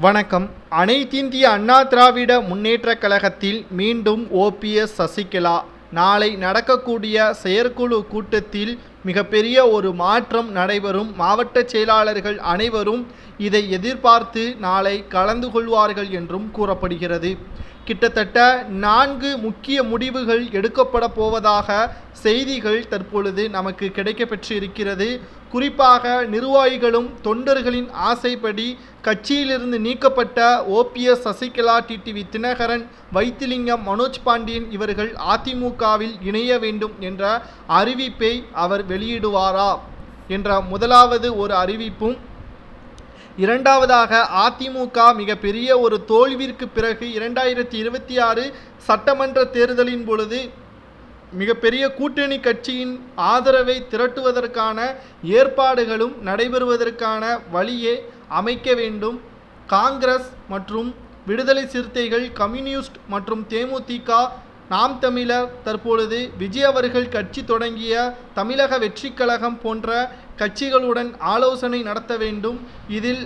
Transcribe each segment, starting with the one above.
வணக்கம். அனைத்திந்திய அண்ணா திராவிட முன்னேற்றக் கழகத்தில் மீண்டும் ஓபிஎஸ், சசிகலா நாளை நடக்கக்கூடிய செயற்குழு கூட்டத்தில் மிகப்பெரிய ஒரு மாற்றம் நடைபெறும். மாவட்ட செயலாளர்கள் அனைவரும் இதை எதிர்பார்த்து நாளை கலந்து கொள்வார்கள் என்றும் கூறப்படுகிறது. கிட்டத்தட்ட 4 முக்கிய முடிவுகள் எடுக்கப்பட போவதாக செய்திகள் தற்பொழுது நமக்கு கிடைக்கப்பெற்று இருக்கிறது. குறிப்பாக நிர்வாகிகளும் தொண்டர்களின் ஆசைப்படி கட்சியிலிருந்து நீக்கப்பட்ட ஓபிஎஸ், சசிகலா, டிடிவி தினகரன், வைத்திலிங்கம், மனோஜ் பாண்டியன் இவர்கள் அதிமுகவில் இணைய வேண்டும் என்ற அறிவிப்பை அவர் வெளியிடுவாரா என்ற முதலாவது ஒரு அறிவிப்பும், இரண்டாவதாக அதிமுக மிகப்பெரிய ஒரு தோல்விற்கு பிறகு 2026 சட்டமன்ற தேர்தலின் பொழுது மிகப்பெரிய கூட்டணி கட்சியின் ஆதரவை திரட்டுவதற்கான ஏற்பாடுகளும் நடைபெறுவதற்கான வழியை அமைக்க வேண்டும். காங்கிரஸ் மற்றும் விடுதலை சிறுத்தைகள், கம்யூனிஸ்ட் மற்றும் தேமுதிக, நாம் தமிழர், தற்பொழுது விஜய் அவர்கள் கட்சி தொடங்கிய தமிழக வெற்றி கழகம் போன்ற கட்சிகளுடன் ஆலோசனை நடத்த வேண்டும். இதில்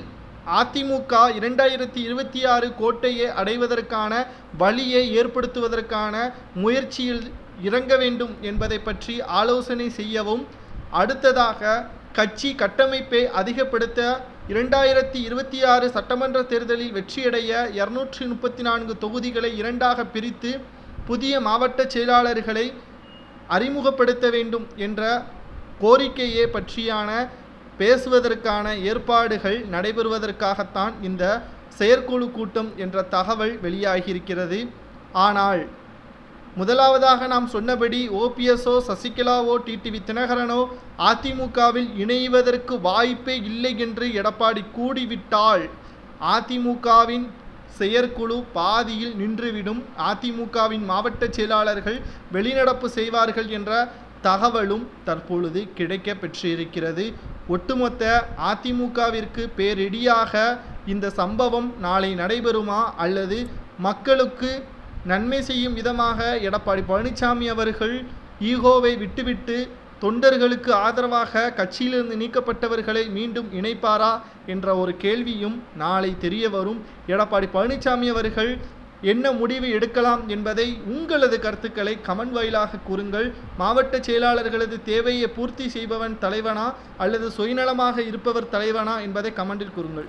அதிமுக 2026 கோட்டையை அடைவதற்கான வழியை ஏற்படுத்துவதற்கான முயற்சியில் இறங்க வேண்டும் என்பதை பற்றி ஆலோசனை செய்யவும், அடுத்ததாக கட்சி கட்டமைப்பை அதிகப்படுத்த 2026 சட்டமன்ற தேர்தலில் வெற்றியடைய 234 தொகுதிகளை 2ஆக பிரித்து புதிய மாவட்ட செயலாளர்களை அறிமுகப்படுத்த வேண்டும் என்ற கோரிக்கையை பற்றியான பேசுவதற்கான ஏற்பாடுகள் நடைபெறுவதற்காகத்தான் இந்த செயற்குழு கூட்டம் என்ற தகவல் வெளியாகியிருக்கிறது. ஆனால் முதலாவதாக நாம் சொன்னபடி ஓபிஎஸ்ஓ, சசிகலாவோ, டிடிவி தினகரனோ அதிமுகவில் இணைவதற்கு வாய்ப்பே இல்லை என்று எடப்பாடி கூறிவிட்டால் அதிமுகவின் செயற்குழு பாதியில் நின்றுவிடும். அதிமுகவின் மாவட்ட செயலாளர்கள் வெளிநடப்பு செய்வார்கள் என்ற தகவலும் தற்பொழுது கிடைக்க பெற்றிருக்கிறது. ஒட்டுமொத்த அதிமுகவிற்கு பேரிடியாக இந்த சம்பவம் நாளை நடைபெறுமா, அல்லது மக்களுக்கு நன்மை செய்யும் விதமாக எடப்பாடி பழனிசாமி அவர்கள் ஈகோவை விட்டுவிட்டு தொண்டர்களுக்கு ஆதரவாக கட்சியிலிருந்து நீக்கப்பட்டவர்களை மீண்டும் இணைப்பாரா என்ற ஒரு கேள்வியும் நாளை தெரிய வரும். எடப்பாடி பழனிசாமி அவர்கள் என்ன முடிவு எடுக்கலாம் என்பதை உங்களது கருத்துக்களை கமெண்ட் வாயிலாக கூறுங்கள். மாவட்ட செயலாளர்களது தேவையை பூர்த்தி செய்பவன் தலைவனா அல்லது சுயநலமாக இருப்பவர் தலைவனா என்பதை கமெண்டில் கூறுங்கள்.